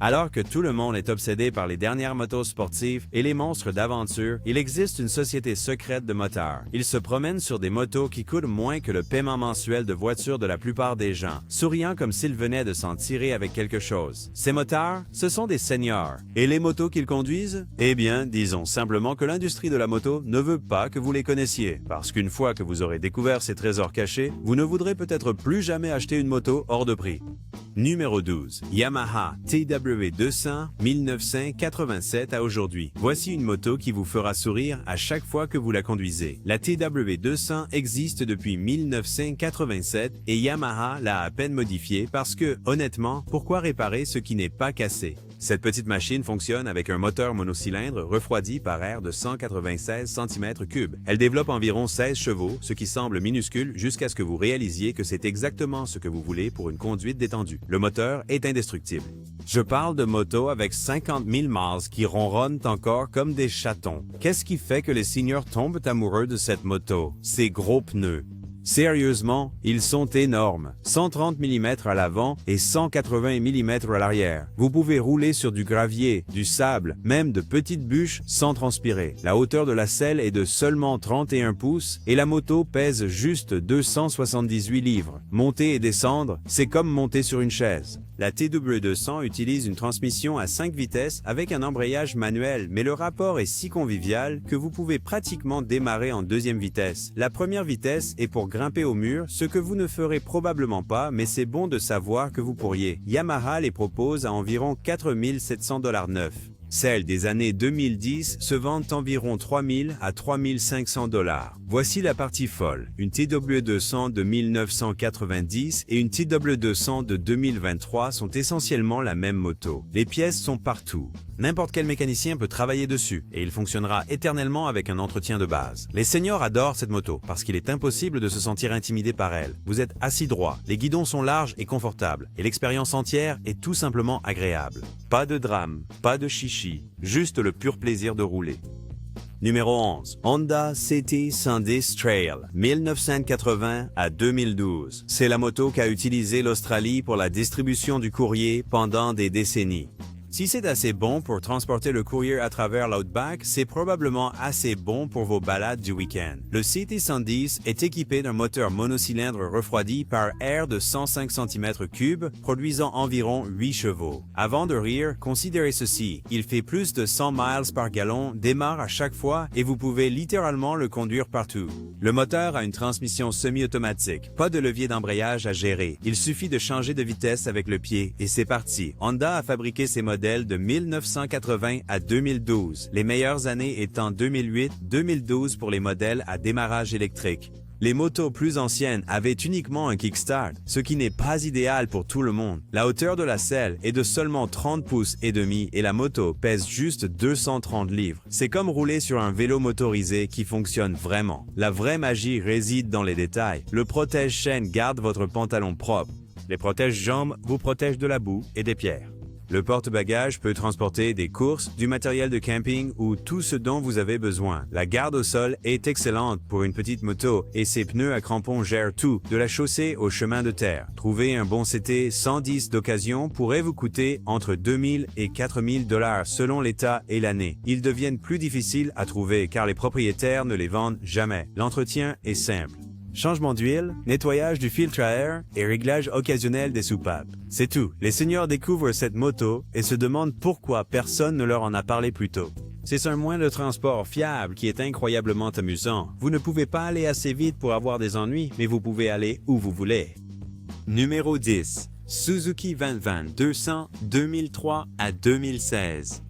Alors que tout le monde est obsédé par les dernières motos sportives et les monstres d'aventure, il existe une société secrète de motards. Ils se promènent sur des motos qui coûtent moins que le paiement mensuel de voiture de la plupart des gens, souriant comme s'ils venaient de s'en tirer avec quelque chose. Ces motards, ce sont des seniors. Et les motos qu'ils conduisent? Eh bien, disons simplement que l'industrie de la moto ne veut pas que vous les connaissiez, parce qu'une fois que vous aurez découvert ces trésors cachés, vous ne voudrez peut-être plus jamais acheter une moto hors de prix. Numéro 12. Yamaha TW200 1987 à aujourd'hui. Voici une moto qui vous fera sourire à chaque fois que vous la conduisez. La TW200 existe depuis 1987 et Yamaha l'a à peine modifiée parce que, honnêtement, pourquoi réparer ce qui n'est pas cassé? Cette petite machine fonctionne avec un moteur monocylindre refroidi par air de 196 cm3. Elle développe environ 16 chevaux, ce qui semble minuscule jusqu'à ce que vous réalisiez que c'est exactement ce que vous voulez pour une conduite détendue. Le moteur est indestructible. Je parle de motos avec 50 000 miles qui ronronnent encore comme des chatons. Qu'est-ce qui fait que les seniors tombent amoureux de cette moto? Ces gros pneus. Sérieusement, ils sont énormes. 130 mm à l'avant et 180 mm à l'arrière. Vous pouvez rouler sur du gravier, du sable, même de petites bûches sans transpirer. La hauteur de la selle est de seulement 31 pouces et la moto pèse juste 278 livres. Monter et descendre, c'est comme monter sur une chaise. La TW200 utilise une transmission à 5 vitesses avec un embrayage manuel, mais le rapport est si convivial que vous pouvez pratiquement démarrer en deuxième vitesse. La première vitesse est pour grimper au mur, ce que vous ne ferez probablement pas, mais c'est bon de savoir que vous pourriez. Yamaha les propose à environ 4 700 $ neufs. Celles des années 2010 se vendent environ 3 000 à 3 500 $. Voici la partie folle. Une TW200 de 1990 et une TW200 de 2023 sont essentiellement la même moto. Les pièces sont partout. N'importe quel mécanicien peut travailler dessus et il fonctionnera éternellement avec un entretien de base. Les seniors adorent cette moto parce qu'il est impossible de se sentir intimidé par elle. Vous êtes assis droit, les guidons sont larges et confortables et l'expérience entière est tout simplement agréable. Pas de drame, pas de chichi, juste le pur plaisir de rouler. Numéro 11. Honda CT 110 Trail, 1980 à 2012. C'est la moto qu'a utilisée l'Australie pour la distribution du courrier pendant des décennies. Si c'est assez bon pour transporter le courrier à travers l'Outback, c'est probablement assez bon pour vos balades du week-end. Le CT110 est équipé d'un moteur monocylindre refroidi par air de 105 cm3, produisant environ 8 chevaux. Avant de rire, considérez ceci. Il fait plus de 100 miles par gallon, démarre à chaque fois et vous pouvez littéralement le conduire partout. Le moteur a une transmission semi-automatique, pas de levier d'embrayage à gérer. Il suffit de changer de vitesse avec le pied et c'est parti. Honda a fabriqué ses modèles de 1980 à 2012, les meilleures années étant 2008-2012 pour les modèles à démarrage électrique. Les motos plus anciennes avaient uniquement un kickstart, ce qui n'est pas idéal pour tout le monde. La hauteur de la selle est de seulement 30 pouces et demi et la moto pèse juste 230 livres. C'est comme rouler sur un vélo motorisé qui fonctionne vraiment. La vraie magie réside dans les détails. Le protège-chaîne garde votre pantalon propre. Les protège-jambes vous protègent de la boue et des pierres. Le porte-bagages peut transporter des courses, du matériel de camping ou tout ce dont vous avez besoin. La garde au sol est excellente pour une petite moto et ses pneus à crampons gèrent tout, de la chaussée au chemin de terre. Trouver un bon CT 110 d'occasion pourrait vous coûter entre 2 000 et 4 000 $ selon l'état et l'année. Ils deviennent plus difficiles à trouver car les propriétaires ne les vendent jamais. L'entretien est simple. Changement d'huile, nettoyage du filtre à air et réglage occasionnel des soupapes. C'est tout. Les seniors découvrent cette moto et se demandent pourquoi personne ne leur en a parlé plus tôt. C'est un moyen de transport fiable qui est incroyablement amusant. Vous ne pouvez pas aller assez vite pour avoir des ennuis, mais vous pouvez aller où vous voulez. Numéro 10. Suzuki Van 200 2003 à 2016.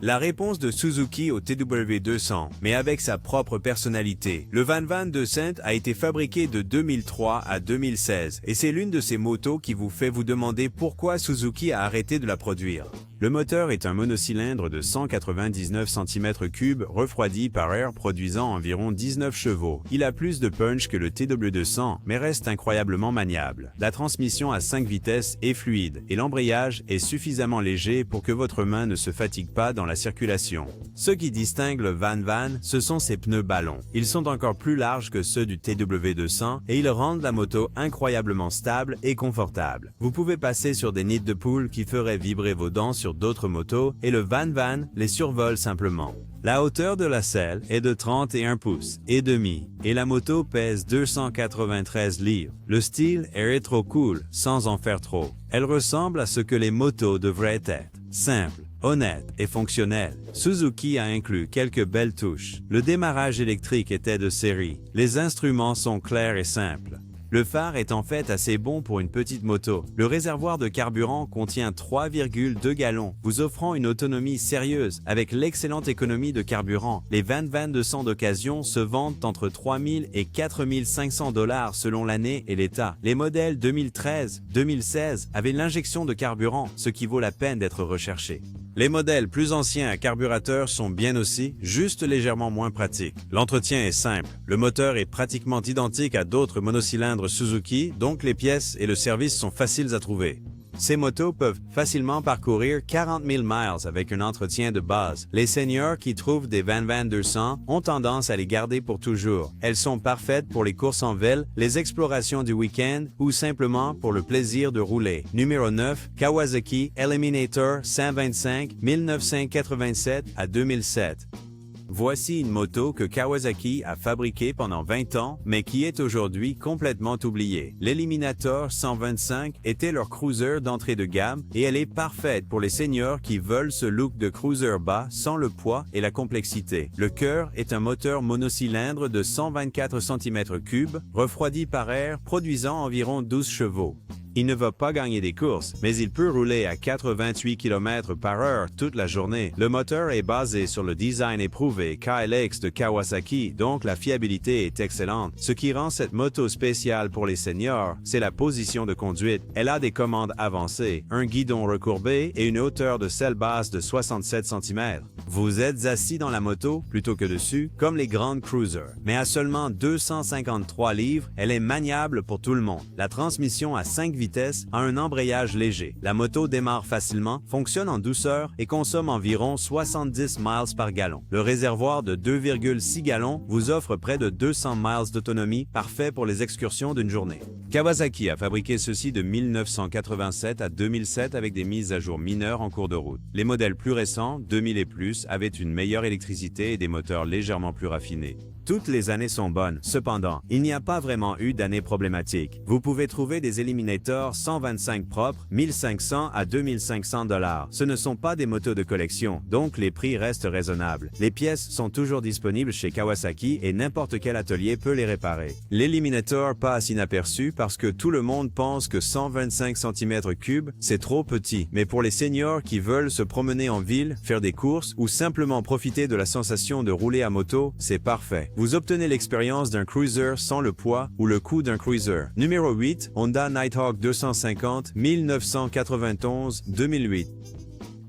La réponse de Suzuki au TW200, mais avec sa propre personnalité. Le Van 200 a été fabriqué de 2003 à 2016 et c'est l'une de ces motos qui vous fait vous demander pourquoi Suzuki a arrêté de la produire. Le moteur est un monocylindre de 199 cm3 refroidi par air produisant environ 19 chevaux. Il a plus de punch que le TW200, mais reste incroyablement maniable. La transmission à 5 vitesses est fluide et l'embrayage est suffisamment léger pour que votre main ne se fatigue pas dans la circulation. Ce qui distingue le Van Van, ce sont ses pneus ballons. Ils sont encore plus larges que ceux du TW200 et ils rendent la moto incroyablement stable et confortable. Vous pouvez passer sur des nids de poules qui feraient vibrer vos dents sur d'autres motos et le Van Van les survole simplement. La hauteur de la selle est de 31 pouces et demi et la moto pèse 293 livres. Le style est rétro cool sans en faire trop. Elle ressemble à ce que les motos devraient être. Simple, honnête et fonctionnel. Suzuki a inclus quelques belles touches. Le démarrage électrique était de série. Les instruments sont clairs et simples. Le phare est en fait assez bon pour une petite moto. Le réservoir de carburant contient 3,2 gallons, vous offrant une autonomie sérieuse avec l'excellente économie de carburant. Les Van Van 200 d'occasion se vendent entre 3 000 et 4 500 $ selon l'année et l'état. Les modèles 2013-2016 avaient l'injection de carburant, ce qui vaut la peine d'être recherché. Les modèles plus anciens à carburateur sont bien aussi, juste légèrement moins pratiques. L'entretien est simple. Le moteur est pratiquement identique à d'autres monocylindres Suzuki, donc les pièces et le service sont faciles à trouver. Ces motos peuvent facilement parcourir 40 000 miles avec un entretien de base. Les seniors qui trouvent des Van Van 200 ont tendance à les garder pour toujours. Elles sont parfaites pour les courses en ville, les explorations du week-end ou simplement pour le plaisir de rouler. Numéro 9, Kawasaki Eliminator 125 1987 à 2007. Voici une moto que Kawasaki a fabriquée pendant 20 ans, mais qui est aujourd'hui complètement oubliée. L'Eliminator 125 était leur cruiser d'entrée de gamme et elle est parfaite pour les seniors qui veulent ce look de cruiser bas sans le poids et la complexité. Le cœur est un moteur monocylindre de 124 cm3, refroidi par air, produisant environ 12 chevaux. Il ne va pas gagner des courses, mais il peut rouler à 88 km/h toute la journée. Le moteur est basé sur le design éprouvé KLX de Kawasaki, donc la fiabilité est excellente. Ce qui rend cette moto spéciale pour les seniors, c'est la position de conduite. Elle a des commandes avancées, un guidon recourbé et une hauteur de selle basse de 67 cm. Vous êtes assis dans la moto plutôt que dessus, comme les grandes cruisers. Mais à seulement 253 livres, elle est maniable pour tout le monde. La transmission à 5 vitesses a un embrayage léger. La moto démarre facilement, fonctionne en douceur et consomme environ 70 miles par gallon. Le réservoir de 2,6 gallons vous offre près de 200 miles d'autonomie, parfait pour les excursions d'une journée. Kawasaki a fabriqué ceci de 1987 à 2007 avec des mises à jour mineures en cours de route. Les modèles plus récents, 2000 et plus, avaient une meilleure électricité et des moteurs légèrement plus raffinés. Toutes les années sont bonnes. Cependant, il n'y a pas vraiment eu d'années problématiques. Vous pouvez trouver des Eliminator 125 propres, 1500 à 2500 $. Ce ne sont pas des motos de collection, donc les prix restent raisonnables. Les pièces sont toujours disponibles chez Kawasaki et n'importe quel atelier peut les réparer. L'Eliminator passe inaperçu parce que tout le monde pense que 125 cm3, c'est trop petit. Mais pour les seniors qui veulent se promener en ville, faire des courses ou simplement profiter de la sensation de rouler à moto, c'est parfait. Vous obtenez l'expérience d'un cruiser sans le poids ou le coût d'un cruiser. Numéro 8, Honda Nighthawk 250 1991-2008.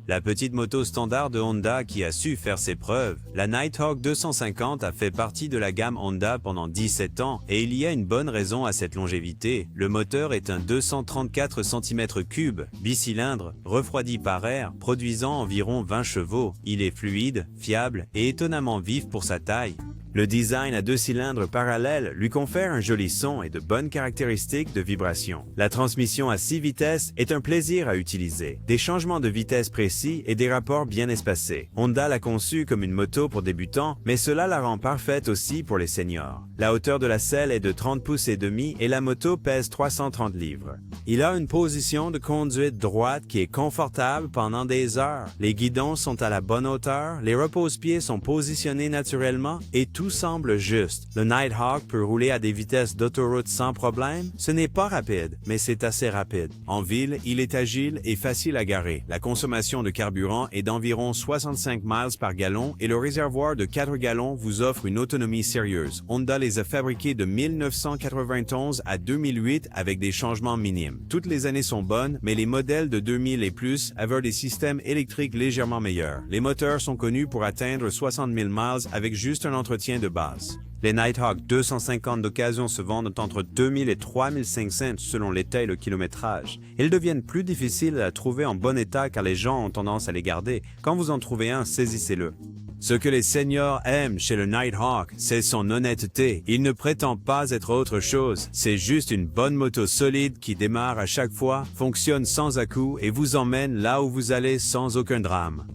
La petite moto standard de Honda qui a su faire ses preuves. La Nighthawk 250 a fait partie de la gamme Honda pendant 17 ans et il y a une bonne raison à cette longévité. Le moteur est un 234 cm3 bicylindre, refroidi par air, produisant environ 20 chevaux. Il est fluide, fiable et étonnamment vif pour sa taille. Le design à 2 cylindres parallèles lui confère un joli son et de bonnes caractéristiques de vibration. La transmission à 6 vitesses est un plaisir à utiliser. Des changements de vitesse précis et des rapports bien espacés. Honda l'a conçue comme une moto pour débutants, mais cela la rend parfaite aussi pour les seniors. La hauteur de la selle est de 30 pouces et demi et la moto pèse 330 livres. Il a une position de conduite droite qui est confortable pendant des heures. Les guidons sont à la bonne hauteur, les repose-pieds sont positionnés naturellement et tout semble juste. Le Nighthawk peut rouler à des vitesses d'autoroute sans problème. Ce n'est pas rapide, mais c'est assez rapide. En ville, il est agile et facile à garer. La consommation de carburant est d'environ 65 miles par gallon et le réservoir de 4 gallons vous offre une autonomie sérieuse. Honda les a fabriqués de 1991 à 2008 avec des changements minimes. Toutes les années sont bonnes, mais les modèles de 2000 et plus avaient des systèmes électriques légèrement meilleurs. Les moteurs sont connus pour atteindre 60 000 miles avec juste un entretien de base. Les Nighthawk 250 d'occasion se vendent entre 2000 et 3500 selon l'état et le kilométrage. Ils deviennent plus difficiles à trouver en bon état car les gens ont tendance à les garder. Quand vous en trouvez un, saisissez-le. Ce que les seniors aiment chez le Nighthawk, c'est son honnêteté. Il ne prétend pas être autre chose. C'est juste une bonne moto solide qui démarre à chaque fois, fonctionne sans à-coups et vous emmène là où vous allez sans aucun drame.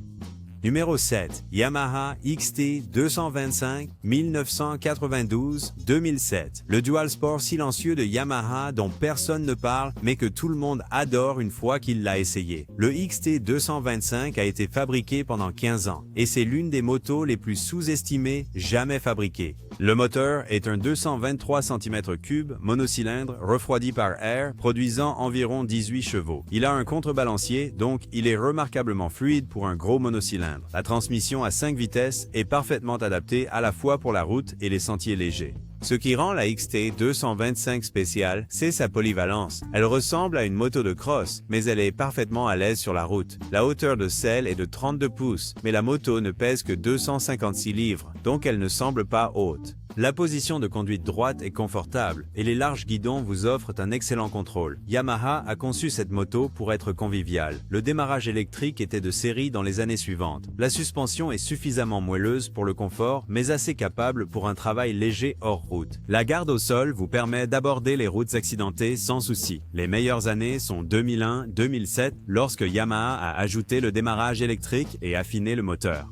Numéro 7. Yamaha XT 225 1992-2007. Le dual sport silencieux de Yamaha dont personne ne parle mais que tout le monde adore une fois qu'il l'a essayé. Le XT 225 a été fabriqué pendant 15 ans et c'est l'une des motos les plus sous-estimées jamais fabriquées. Le moteur est un 223 cm3 monocylindre refroidi par air produisant environ 18 chevaux. Il a un contrebalancier donc il est remarquablement fluide pour un gros monocylindre. La transmission à 5 vitesses est parfaitement adaptée à la fois pour la route et les sentiers légers. Ce qui rend la XT 225 spéciale, c'est sa polyvalence. Elle ressemble à une moto de cross, mais elle est parfaitement à l'aise sur la route. La hauteur de selle est de 32 pouces, mais la moto ne pèse que 256 livres, donc elle ne semble pas haute. La position de conduite droite est confortable et les larges guidons vous offrent un excellent contrôle. Yamaha a conçu cette moto pour être conviviale. Le démarrage électrique était de série dans les années suivantes. La suspension est suffisamment moelleuse pour le confort, mais assez capable pour un travail léger hors route. La garde au sol vous permet d'aborder les routes accidentées sans souci. Les meilleures années sont 2001-2007 lorsque Yamaha a ajouté le démarrage électrique et affiné le moteur.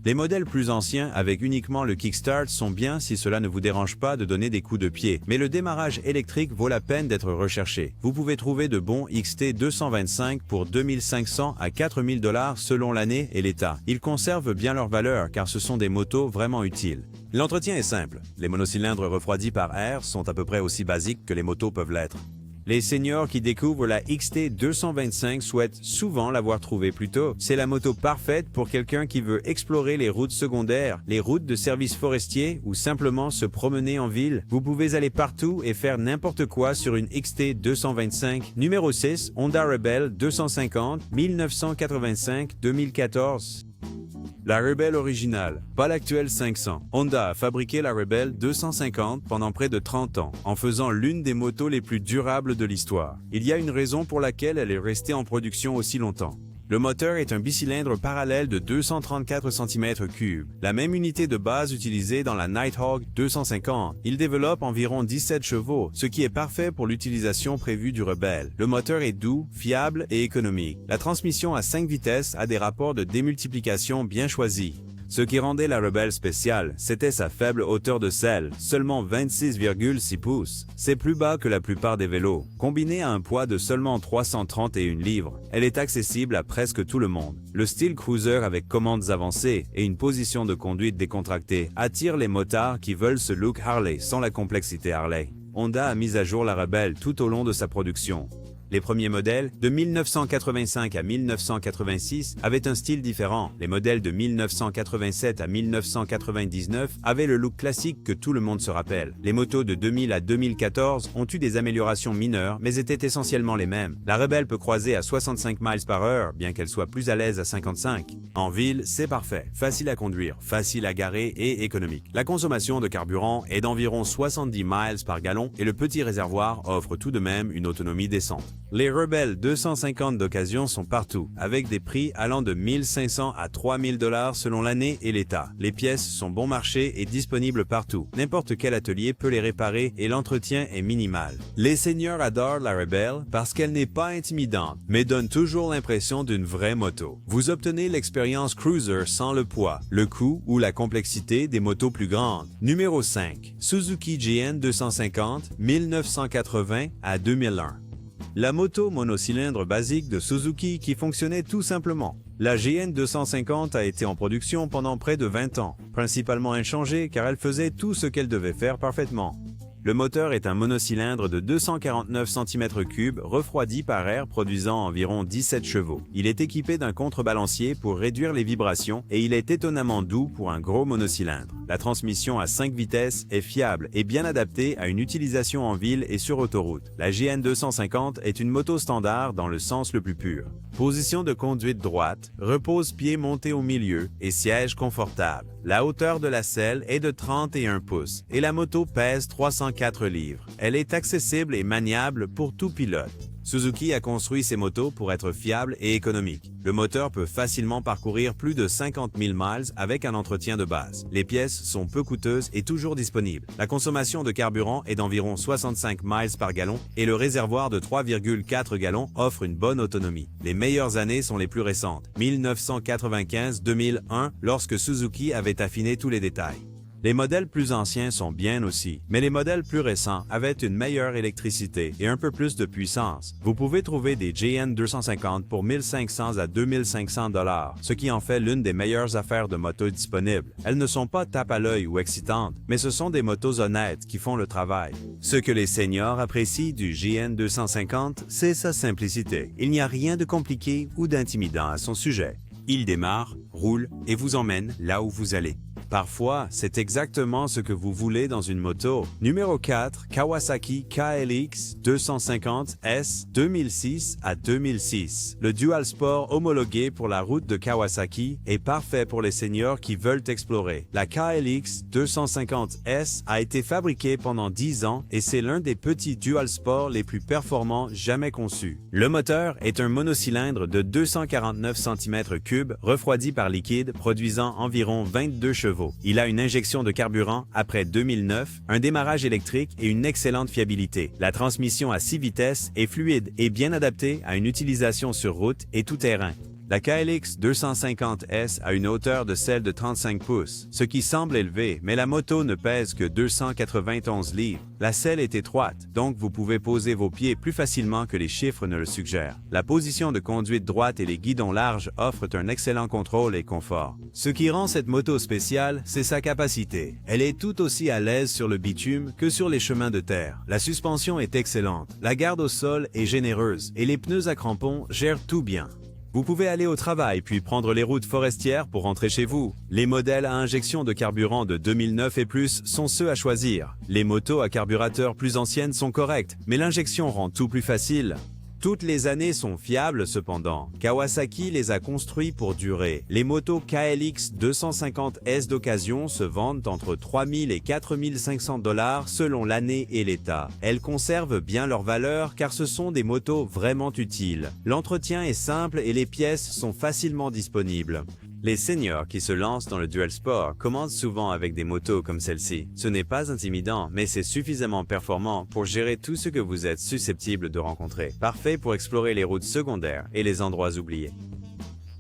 Les modèles plus anciens avec uniquement le kickstart sont bien si cela ne vous dérange pas de donner des coups de pied, mais le démarrage électrique vaut la peine d'être recherché. Vous pouvez trouver de bons XT 225 pour 2500 à 4000 $ selon l'année et l'état. Ils conservent bien leur valeur car ce sont des motos vraiment utiles. L'entretien est simple. Les monocylindres refroidis par air sont à peu près aussi basiques que les motos peuvent l'être. Les seniors qui découvrent la XT 225 souhaitent souvent l'avoir trouvée plus tôt. C'est la moto parfaite pour quelqu'un qui veut explorer les routes secondaires, les routes de service forestier ou simplement se promener en ville. Vous pouvez aller partout et faire n'importe quoi sur une XT 225. Numéro 6, Honda Rebel 250 1985-2014. La Rebel originale, pas l'actuelle 500. Honda a fabriqué la Rebel 250 pendant près de 30 ans, en faisant l'une des motos les plus durables de l'histoire. Il y a une raison pour laquelle elle est restée en production aussi longtemps. Le moteur est un bicylindre parallèle de 234 cm3, la même unité de base utilisée dans la Nighthawk 250. Il développe environ 17 chevaux, ce qui est parfait pour l'utilisation prévue du Rebel. Le moteur est doux, fiable et économique. La transmission à 5 vitesses a des rapports de démultiplication bien choisis. Ce qui rendait la Rebel spéciale, c'était sa faible hauteur de selle, seulement 26,6 pouces. C'est plus bas que la plupart des vélos. Combinée à un poids de seulement 331 livres, elle est accessible à presque tout le monde. Le style cruiser avec commandes avancées et une position de conduite décontractée attire les motards qui veulent ce look Harley sans la complexité Harley. Honda a mis à jour la Rebel tout au long de sa production. Les premiers modèles, de 1985 à 1986, avaient un style différent. Les modèles de 1987 à 1999 avaient le look classique que tout le monde se rappelle. Les motos de 2000 à 2014 ont eu des améliorations mineures, mais étaient essentiellement les mêmes. La Rebel peut croiser à 65 miles par heure, bien qu'elle soit plus à l'aise à 55. En ville, c'est parfait. Facile à conduire, facile à garer et économique. La consommation de carburant est d'environ 70 miles par gallon et le petit réservoir offre tout de même une autonomie décente. Les Rebel 250 d'occasion sont partout, avec des prix allant de 1500 à 3000 $ selon l'année et l'état. Les pièces sont bon marché et disponibles partout. N'importe quel atelier peut les réparer et l'entretien est minimal. Les seniors adorent la Rebel parce qu'elle n'est pas intimidante, mais donne toujours l'impression d'une vraie moto. Vous obtenez l'expérience cruiser sans le poids, le coût ou la complexité des motos plus grandes. Numéro 5. Suzuki GN 250 1980 à 2001. La moto monocylindre basique de Suzuki qui fonctionnait tout simplement. La GN 250 a été en production pendant près de 20 ans, principalement inchangée car elle faisait tout ce qu'elle devait faire parfaitement. Le moteur est un monocylindre de 249 cm3 refroidi par air produisant environ 17 chevaux. Il est équipé d'un contrebalancier pour réduire les vibrations et il est étonnamment doux pour un gros monocylindre. La transmission à 5 vitesses est fiable et bien adaptée à une utilisation en ville et sur autoroute. La GN 250 est une moto standard dans le sens le plus pur. Position de conduite droite, repose-pied monté au milieu et siège confortable. La hauteur de la selle est de 31 pouces et la moto pèse 304 livres. Elle est accessible et maniable pour tout pilote. Suzuki a construit ses motos pour être fiables et économiques. Le moteur peut facilement parcourir plus de 50 000 miles avec un entretien de base. Les pièces sont peu coûteuses et toujours disponibles. La consommation de carburant est d'environ 65 miles par gallon et le réservoir de 3,4 gallons offre une bonne autonomie. Les meilleures années sont les plus récentes, 1995-2001, lorsque Suzuki avait affiné tous les détails. Les modèles plus anciens sont bien aussi, mais les modèles plus récents avaient une meilleure électricité et un peu plus de puissance. Vous pouvez trouver des GN 250 pour 1500 à 2500 $, ce qui en fait l'une des meilleures affaires de moto disponibles. Elles ne sont pas tape à l'œil ou excitantes, mais ce sont des motos honnêtes qui font le travail. Ce que les seniors apprécient du GN 250, c'est sa simplicité. Il n'y a rien de compliqué ou d'intimidant à son sujet. Il démarre, roule et vous emmène là où vous allez. Parfois, c'est exactement ce que vous voulez dans une moto. Numéro 4, Kawasaki KLX 250S 2006 à 2006. Le Dual Sport homologué pour la route de Kawasaki est parfait pour les seniors qui veulent explorer. La KLX 250S a été fabriquée pendant 10 ans et c'est l'un des petits Dual Sport les plus performants jamais conçus. Le moteur est un monocylindre de 249 cm3 refroidi par liquide produisant environ 22 chevaux. Il a une injection de carburant après 2009, un démarrage électrique et une excellente fiabilité. La transmission à 6 vitesses est fluide et bien adaptée à une utilisation sur route et tout terrain. La KLX 250S a une hauteur de selle de 35 pouces, ce qui semble élevé, mais la moto ne pèse que 291 livres. La selle est étroite, donc vous pouvez poser vos pieds plus facilement que les chiffres ne le suggèrent. La position de conduite droite et les guidons larges offrent un excellent contrôle et confort. Ce qui rend cette moto spéciale, c'est sa capacité. Elle est tout aussi à l'aise sur le bitume que sur les chemins de terre. La suspension est excellente, la garde au sol est généreuse et les pneus à crampons gèrent tout bien. Vous pouvez aller au travail puis prendre les routes forestières pour rentrer chez vous. Les modèles à injection de carburant de 2009 et plus sont ceux à choisir. Les motos à carburateur plus anciennes sont correctes, mais l'injection rend tout plus facile. Toutes les années sont fiables cependant. Kawasaki les a construits pour durer. Les motos KLX 250S d'occasion se vendent entre 3 000 et 4 500 $ selon l'année et l'état. Elles conservent bien leur valeur car ce sont des motos vraiment utiles. L'entretien est simple et les pièces sont facilement disponibles. Les seniors qui se lancent dans le Dual Sport commencent souvent avec des motos comme celle-ci. Ce n'est pas intimidant, mais c'est suffisamment performant pour gérer tout ce que vous êtes susceptible de rencontrer. Parfait pour explorer les routes secondaires et les endroits oubliés.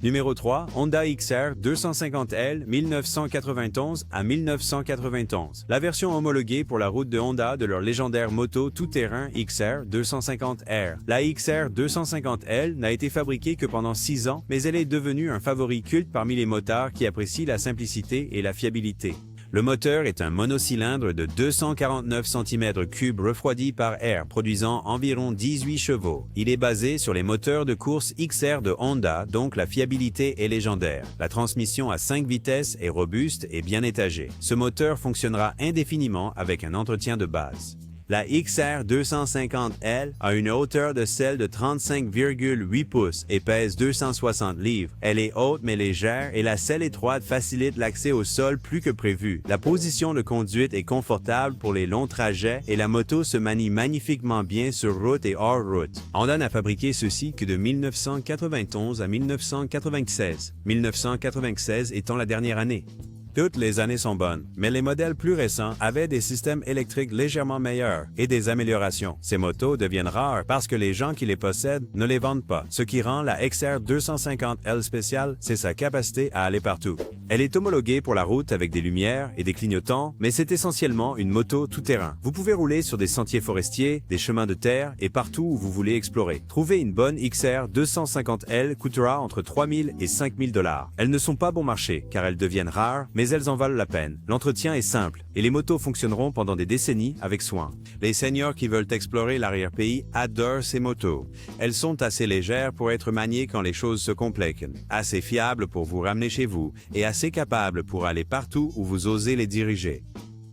Numéro 3, Honda XR 250L 1991 à 1991. La version homologuée pour la route de Honda de leur légendaire moto tout-terrain XR 250R. La XR 250L n'a été fabriquée que pendant 6 ans, mais elle est devenue un favori culte parmi les motards qui apprécient la simplicité et la fiabilité. Le moteur est un monocylindre de 249 cm3 refroidi par air, produisant environ 18 chevaux. Il est basé sur les moteurs de course XR de Honda, donc la fiabilité est légendaire. La transmission à 5 vitesses est robuste et bien étagée. Ce moteur fonctionnera indéfiniment avec un entretien de base. La XR 250L a une hauteur de selle de 35,8 pouces et pèse 260 livres. Elle est haute mais légère et la selle étroite facilite l'accès au sol plus que prévu. La position de conduite est confortable pour les longs trajets et la moto se manie magnifiquement bien sur route et hors route. Honda n'a fabriqué ceci que de 1991 à 1996, 1996 étant la dernière année. Toutes les années sont bonnes, mais les modèles plus récents avaient des systèmes électriques légèrement meilleurs et des améliorations. Ces motos deviennent rares parce que les gens qui les possèdent ne les vendent pas. Ce qui rend la XR 250L spéciale, c'est sa capacité à aller partout. Elle est homologuée pour la route avec des lumières et des clignotants, mais c'est essentiellement une moto tout-terrain. Vous pouvez rouler sur des sentiers forestiers, des chemins de terre et partout où vous voulez explorer. Trouver une bonne XR 250L coûtera entre 3 000 et 5 000 $. Elles ne sont pas bon marché car elles deviennent rares, mais mais elles en valent la peine. L'entretien est simple et les motos fonctionneront pendant des décennies avec soin. Les seniors qui veulent explorer l'arrière-pays adorent ces motos. Elles sont assez légères pour être maniées quand les choses se compliquent, assez fiables pour vous ramener chez vous et assez capables pour aller partout où vous osez les diriger.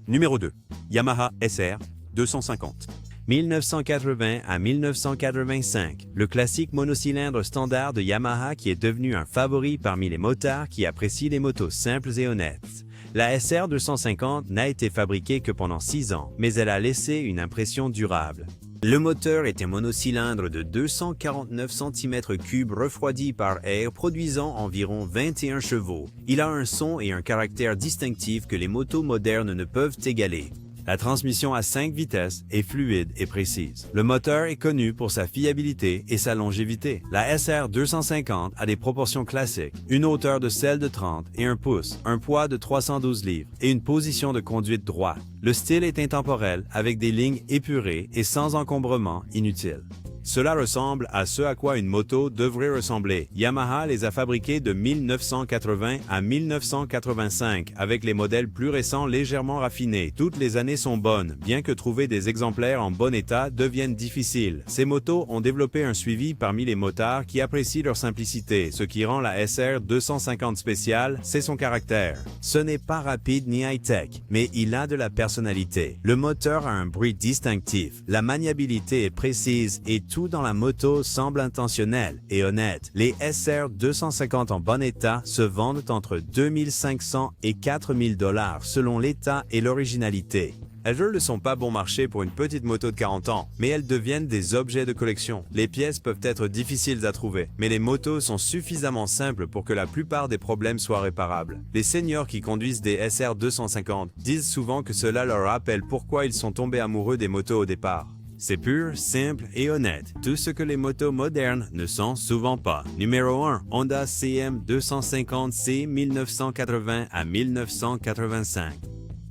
Numéro 2. Yamaha SR 250. 1980 à 1985, le classique monocylindre standard de Yamaha qui est devenu un favori parmi les motards qui apprécient les motos simples et honnêtes. La SR 250 n'a été fabriquée que pendant 6 ans, mais elle a laissé une impression durable. Le moteur est un monocylindre de 249 cm3 refroidi par air produisant environ 21 chevaux. Il a un son et un caractère distinctif que les motos modernes ne peuvent égaler. La transmission à 5 vitesses est fluide et précise. Le moteur est connu pour sa fiabilité et sa longévité. La SR 250 a des proportions classiques, une hauteur de selle de 30 et 1 pouce, un poids de 312 livres et une position de conduite droite. Le style est intemporel avec des lignes épurées et sans encombrement inutile. Cela ressemble à ce à quoi une moto devrait ressembler. Yamaha les a fabriqués de 1980 à 1985 avec les modèles plus récents légèrement raffinés. Toutes les années sont bonnes, bien que trouver des exemplaires en bon état devienne difficile. Ces motos ont développé un suivi parmi les motards qui apprécient leur simplicité. Ce qui rend la SR 250 spéciale, c'est son caractère. Ce n'est pas rapide ni high-tech, mais il a de la personnalité. Le moteur a un bruit distinctif, la maniabilité est précise et tout dans la moto semble intentionnel et honnête. Les SR 250 en bon état se vendent entre 2500 et 4000 $ selon l'état et l'originalité. Elles ne sont pas bon marché pour une petite moto de 40 ans, mais elles deviennent des objets de collection. Les pièces peuvent être difficiles à trouver, mais les motos sont suffisamment simples pour que la plupart des problèmes soient réparables. Les seniors qui conduisent des SR 250 disent souvent que cela leur rappelle pourquoi ils sont tombés amoureux des motos au départ. C'est pur, simple et honnête, tout ce que les motos modernes ne sont souvent pas. Numéro 1. Honda CM 250C 1980 à 1985.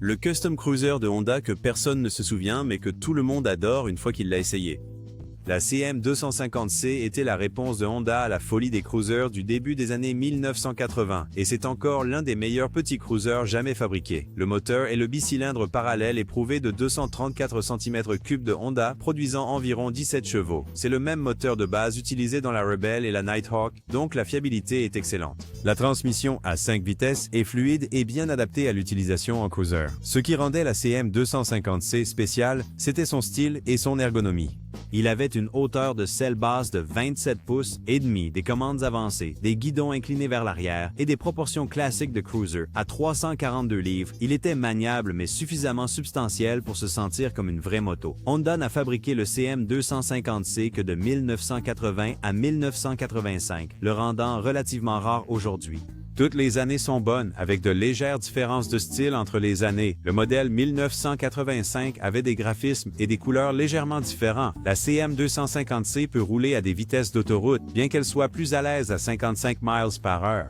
Le custom cruiser de Honda que personne ne se souvient mais que tout le monde adore une fois qu'il l'a essayé. La CM 250C était la réponse de Honda à la folie des cruisers du début des années 1980 et c'est encore l'un des meilleurs petits cruisers jamais fabriqués. Le moteur est le bicylindre parallèle éprouvé de 234 cm3 de Honda produisant environ 17 chevaux. C'est le même moteur de base utilisé dans la Rebel et la Nighthawk, donc la fiabilité est excellente. La transmission à 5 vitesses est fluide et bien adaptée à l'utilisation en cruiser. Ce qui rendait la CM 250C spéciale, c'était son style et son ergonomie. Il avait une hauteur de selle basse de 27 pouces et demi, des commandes avancées, des guidons inclinés vers l'arrière et des proportions classiques de cruiser. À 342 livres, il était maniable mais suffisamment substantiel pour se sentir comme une vraie moto. Honda n'a fabriqué le CM 250C que de 1980 à 1985, le rendant relativement rare aujourd'hui. Toutes les années sont bonnes, avec de légères différences de style entre les années. Le modèle 1985 avait des graphismes et des couleurs légèrement différents. La CM 250C peut rouler à des vitesses d'autoroute, bien qu'elle soit plus à l'aise à 55 miles par heure.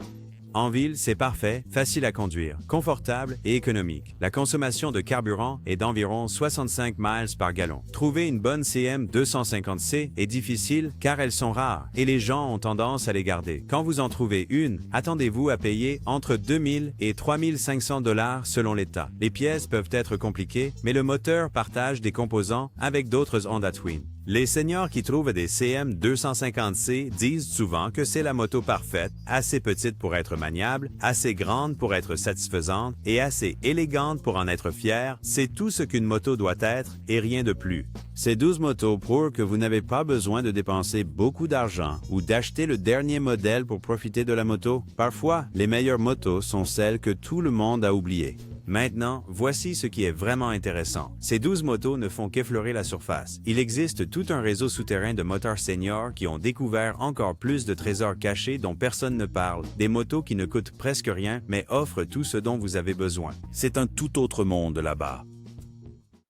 En ville, c'est parfait, facile à conduire, confortable et économique. La consommation de carburant est d'environ 65 miles par gallon. Trouver une bonne CM 250C est difficile car elles sont rares et les gens ont tendance à les garder. Quand vous en trouvez une, attendez-vous à payer entre 2000 et 3500 $ selon l'état. Les pièces peuvent être compliquées, mais le moteur partage des composants avec d'autres Honda Twin. Les seniors qui trouvent des CM 250C disent souvent que c'est la moto parfaite, assez petite pour être maniable, assez grande pour être satisfaisante et assez élégante pour en être fier. C'est tout ce qu'une moto doit être et rien de plus. Ces 12 motos prouvent que vous n'avez pas besoin de dépenser beaucoup d'argent ou d'acheter le dernier modèle pour profiter de la moto. Parfois, les meilleures motos sont celles que tout le monde a oubliées. Maintenant, voici ce qui est vraiment intéressant. Ces 12 motos ne font qu'effleurer la surface. Il existe tout un réseau souterrain de motards seniors qui ont découvert encore plus de trésors cachés dont personne ne parle. Des motos qui ne coûtent presque rien, mais offrent tout ce dont vous avez besoin. C'est un tout autre monde là-bas.